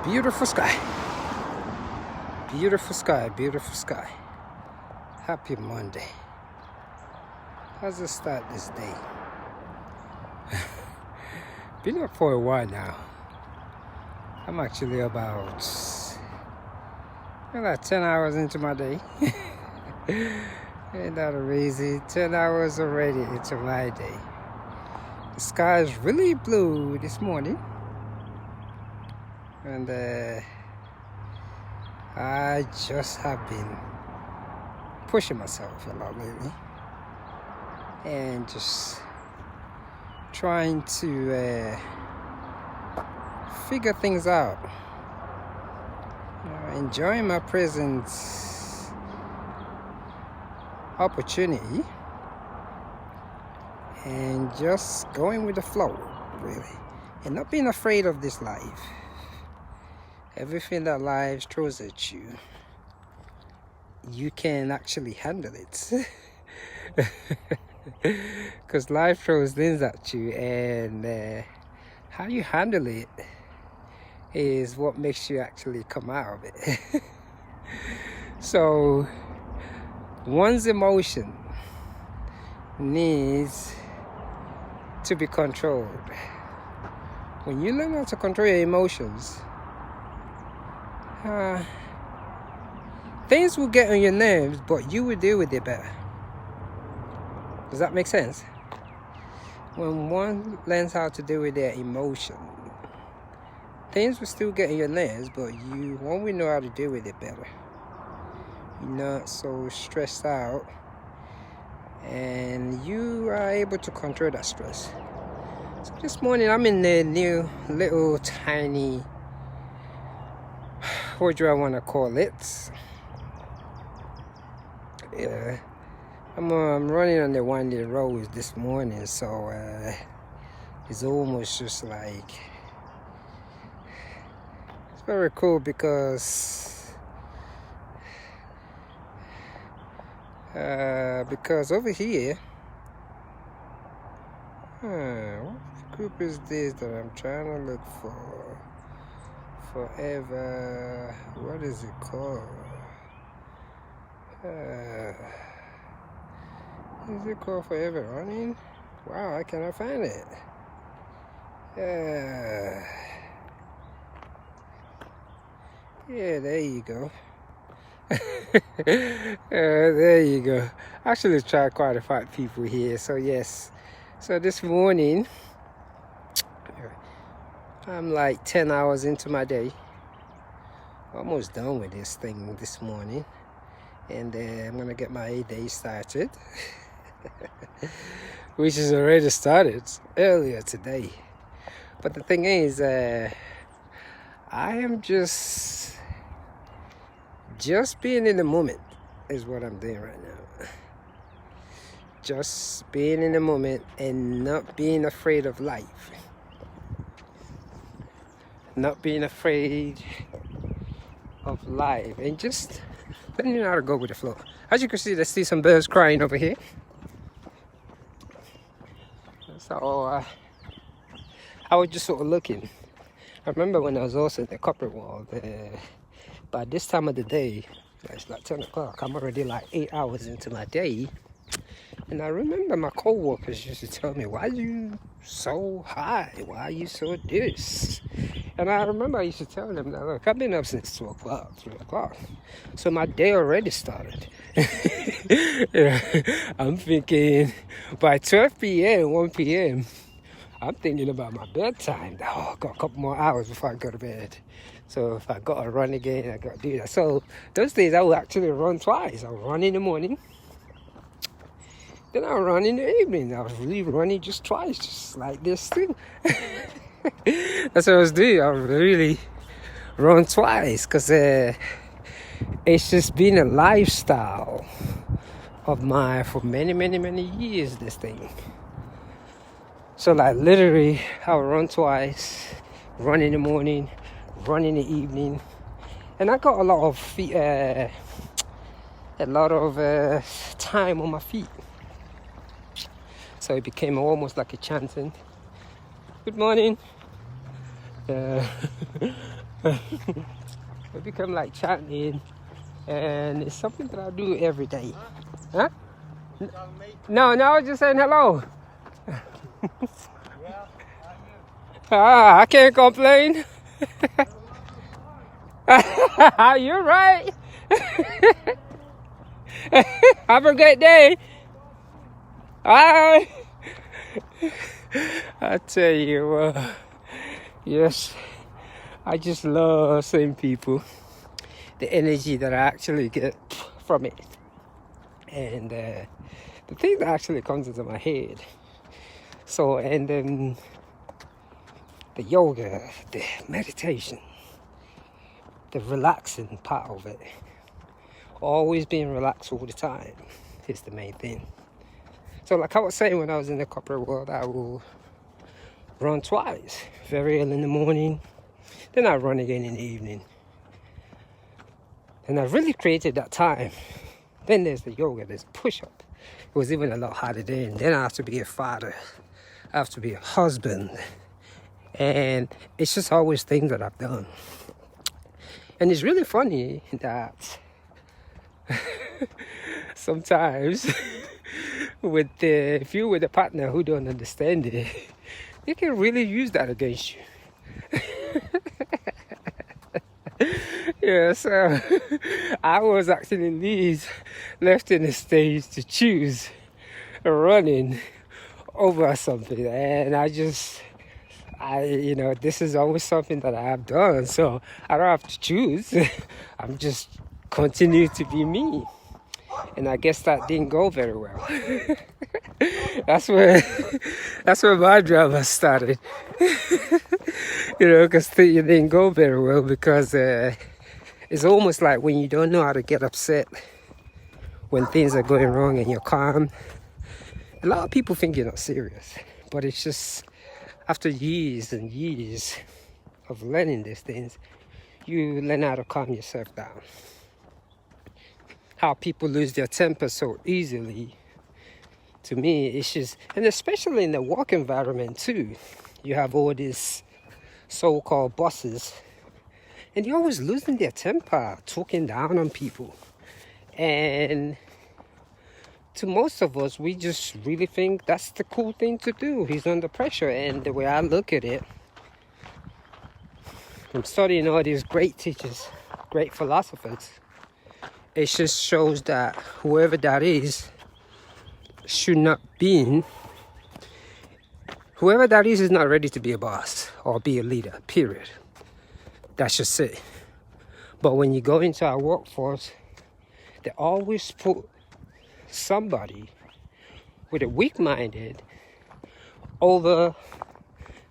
Beautiful sky. Beautiful sky, beautiful sky. Happy Monday. How's it start this day? Been up for a while now. I'm actually about 10 hours into my day. Ain't that crazy? 10 hours already into my day. The sky is really blue this morning. And I just have been pushing myself a lot lately. And just trying to figure things out. Enjoying my present opportunity and just going with the flow, really, and not being afraid of this life. Everything that life throws at you, you can actually handle it. Because life throws things at you, and how you handle it is what makes you actually come out of it. So one's emotion needs to be controlled. When you learn how to control your emotions, things will get on your nerves, but you will deal with it better. Does that make sense? When one learns how to deal with their emotion, things will still get on your nerves, but one will know how to deal with it better. You're not so stressed out, and you are able to control that stress. So this morning I'm in the new little tiny, what do I want to call it? Yeah, I'm running on the windy roads this morning, so it's almost just like, it's very cool because over here, what group is this that I'm trying to look for? Forever, what is it called? Is it called Forever Running? Wow, I cannot find it. Yeah, there you go. There you go. I actually tried quite a few people here, so yes. So this morning, I'm like 10 hours into my day. Almost done with this thing this morning. And I'm going to get my day started. Which is already started earlier today. But the thing is, I am just being in the moment is what I'm doing right now. Just being in the moment and not being afraid of life. Not being afraid of life, and just letting you know how to go with the flow. As you can see, there's still some birds crying over here. So I was just sort of looking. I remember when I was also in the corporate world, by this time of the day, it's like 10 o'clock, I'm already like 8 hours into my day. And I remember my co-workers used to tell me, why are you so high? Why are you so this? And I remember I used to tell them that, look, I've been up since 2 o'clock, 3 o'clock. So my day already started. Yeah, I'm thinking by 12 p.m., 1 p.m., I'm thinking about my bedtime. Oh, I've got a couple more hours before I go to bed. So if I got to run again, I got to do that. So those days I will actually run twice. I'll run in the morning. Then I'll run in the evening. I was really running just twice, just like this too. That's what I was doing. I was really run twice because it's just been a lifestyle of mine for many, many, many years, this thing. So like literally, I'll run twice, run in the morning, run in the evening. And I got a lot of time on my feet. So it became almost like a chanting. Good morning. It become like chanting, and it's something that I do every day. Huh? No, no, I was just saying hello. I can't complain. You're right. Have a great day. I tell you, yes, I just love seeing people, the energy that I actually get from it, and the thing that actually comes into my head. So, and then the yoga, the meditation, the relaxing part of it, always being relaxed all the time is the main thing. So like I was saying, when I was in the corporate world, I will run twice, very early in the morning, then I run again in the evening. And I really created that time. Then there's the yoga, there's push-up. It was even a lot harder then. Then I have to be a father, I have to be a husband. And it's just always things that I've done. And it's really funny that sometimes if you're with a partner who don't understand it, they can really use that against you. Yeah, so I was actually left in the stage to choose running over something, and this is always something that I have done, so I don't have to choose. I'm just continue to be me. And I guess that didn't go very well. That's where my drama started. Because it didn't go very well, because it's almost like when you don't know how to get upset when things are going wrong and you're calm. A lot of people think you're not serious, but it's just after years and years of learning these things, you learn how to calm yourself down. How people lose their temper so easily, to me, it's just, and especially in the work environment too, you have all these so-called bosses, and they're always losing their temper, talking down on people. And to most of us, we just really think that's the cool thing to do. He's under pressure. And the way I look at it, I'm studying all these great teachers, great philosophers. It just shows that whoever that is not ready to be a boss or be a leader, period. That's just it. But when you go into our workforce, they always put somebody with a weak-minded over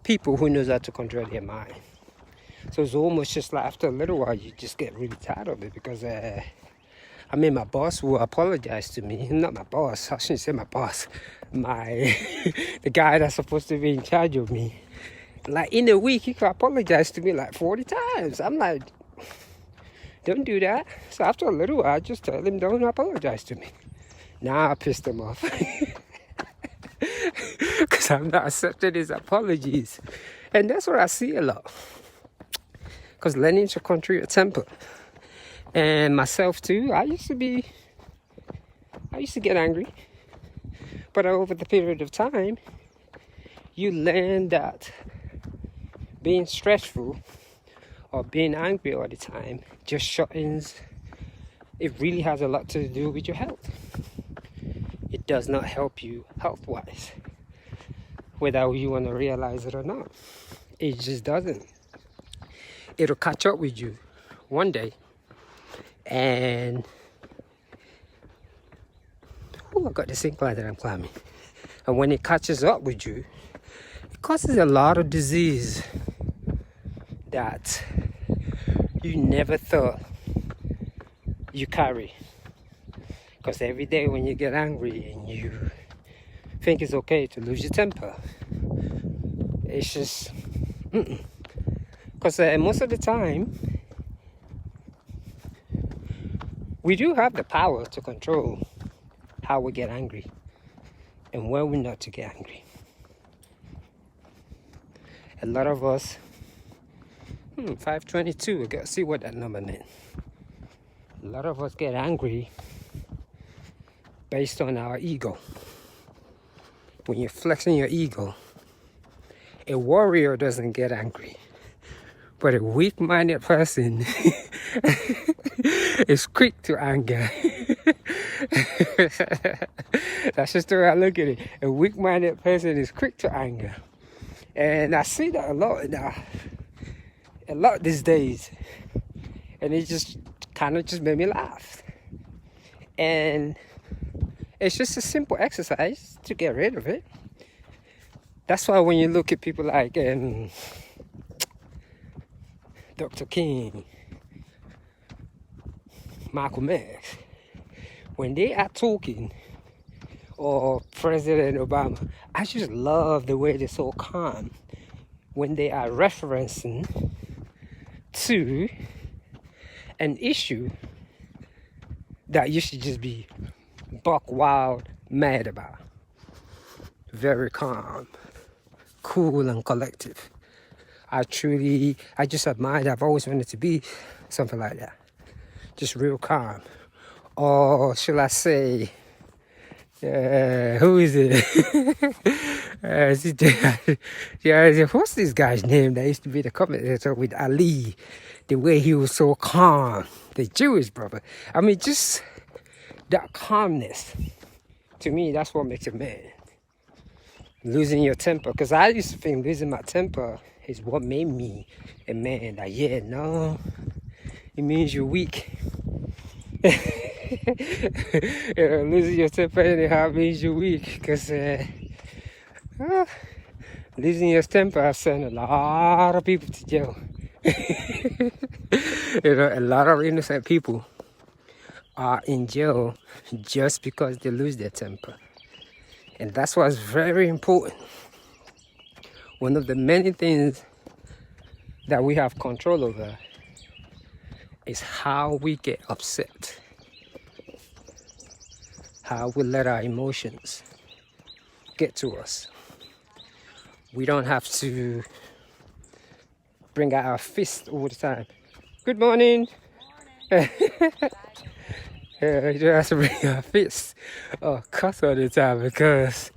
people who knows how to control their mind. So it's almost just like after a little while, you just get really tired of it, because my boss will apologize to me. Not my boss, I shouldn't say my boss. The guy that's supposed to be in charge of me. Like in a week, he could apologize to me like 40 times. I'm like, don't do that. So after a little while, I just tell him, don't apologize to me. Now I pissed him off. Because I'm not accepting his apologies. And that's what I see a lot. Because learning to control your temper. And myself too, I used to get angry. But over the period of time, you learn that being stressful or being angry all the time just shortens. It really has a lot to do with your health. It does not help you health-wise, whether you want to realize it or not. It just doesn't. It'll catch up with you one day. And I got this incline that I'm climbing. And when it catches up with you, it causes a lot of disease that you never thought you carry. Because every day when you get angry and you think it's okay to lose your temper, it's just because most of the time we do have the power to control how we get angry and when we're not to get angry. A lot of us, 522. I gotta see what that number meant. A lot of us get angry based on our ego. When you're flexing your ego, a warrior doesn't get angry, but a weak-minded person is quick to anger. That's just the way I look at it. A weak-minded person is quick to anger. And I see that a lot these days. And it just kind of just made me laugh. And it's just a simple exercise to get rid of it. That's why when you look at people like Dr. King, Malcolm X, when they are talking, or President Obama, I just love the way they're so calm when they are referencing to an issue that you should just be buck wild mad about. Very calm, cool and collective. I just admire that. I've always wanted to be something like that. Just real calm. Or shall I say, who is it? What's this guy's name that used to be the commentator with Ali? The way he was so calm. The Jewish brother. I mean, just that calmness. To me, that's what makes a man. Losing your temper. Because I used to think losing my temper is what made me a man. Like, yeah, no, it means you're weak. Losing your temper anyhow means you're weak. Because losing your temper has sent a lot of people to jail. A lot of innocent people are in jail just because they lose their temper. And that's what's very important. One of the many things that we have control over is how we get upset, how we let our emotions get to us. We don't have to bring out our fist all the time. Good morning. You don't have to bring our fist or cuss all the time, because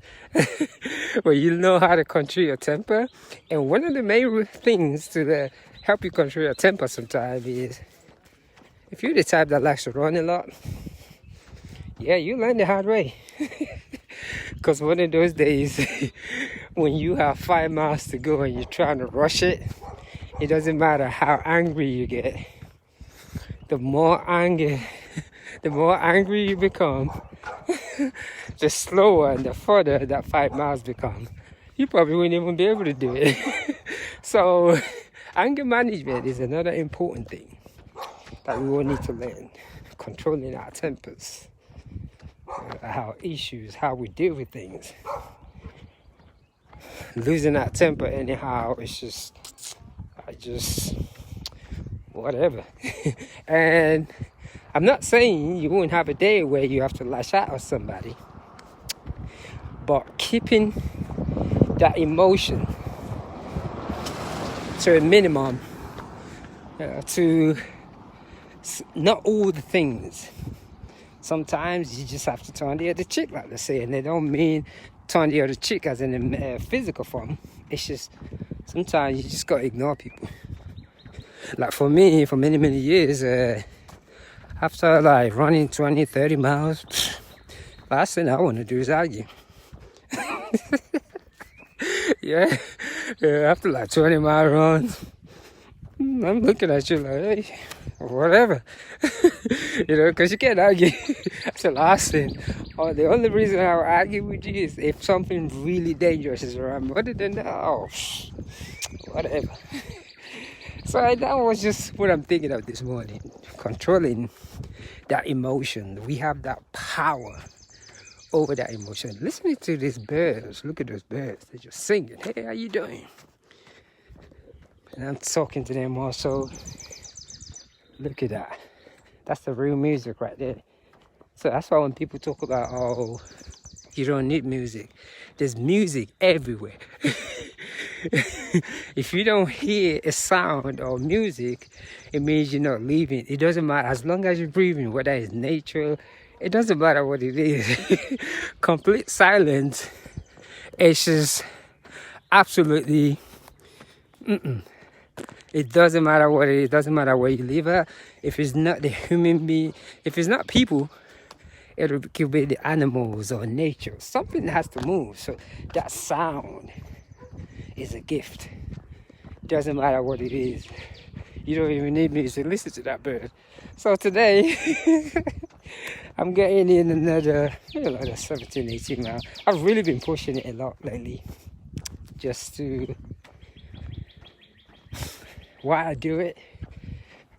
well, you know how to control your temper. And one of the main things to help you control your temper sometimes is, if you're the type that likes to run a lot, yeah, you learn the hard way. Because one of those days when you have 5 miles to go and you're trying to rush it, it doesn't matter how angry you get. The more angry you become, the slower and the further that 5 miles become. You probably wouldn't even be able to do it. So anger management is another important thing that we all need to learn. Controlling our tempers, our issues, how we deal with things. Losing our temper anyhow, it's just whatever. And I'm not saying you won't have a day where you have to lash out at somebody, but keeping that emotion to a minimum, to not all the things. Sometimes you just have to turn the other cheek, like they say, and they don't mean turn the other cheek as in a physical form. It's just sometimes you just gotta ignore people. Like for me, for many years, after like running 20-30 miles, last thing I want to do is argue. yeah, after like 20-mile runs, I'm looking at you like, hey, whatever. Because you can't argue. That's the last thing. Or the only reason I will argue with you is if something really dangerous is around. Other than that, whatever. So that was just what I'm thinking of this morning. Controlling that emotion. We have that power over that emotion. Listening to these birds. Look at those birds. They're just singing. Hey, how you doing? And I'm talking to them also. Look at that. That's the real music right there. So that's why when people talk about, oh, you don't need music. There's music everywhere. If you don't hear a sound or music, it means you're not living. It doesn't matter as long as you're breathing, whether it's nature, it doesn't matter what it is. Complete silence. It's just absolutely. It doesn't matter what it is. It doesn't matter where you live at. If it's not the human being, if it's not people, it could be the animals or nature. Something has to move. So that sound is a gift. Doesn't matter what it is. You don't even need me to listen to that bird. So today, I'm getting in another 17, 18 miles. I've really been pushing it a lot lately. Just to... Why I do it?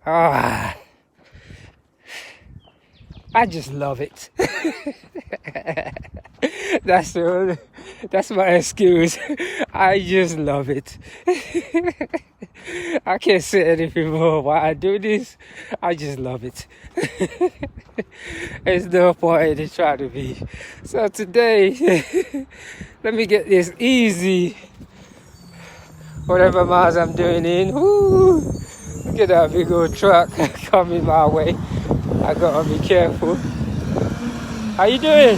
I just love it. That's my excuse. I just love it. I can't say anything more. Why I do this? I just love it. There's no point in trying to be. So today, let me get this easy. Whatever miles I'm doing in. Woo! Look at that big old truck coming my way. I gotta be careful. How you doing?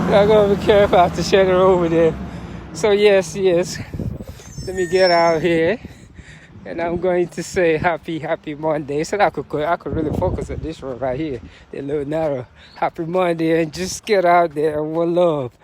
I gotta be careful. I have to shed her over there. So yes. Let me get out here, and I'm going to say happy Monday. So I could really focus on this one right here, the little narrow. Happy Monday, and just get out there and one love.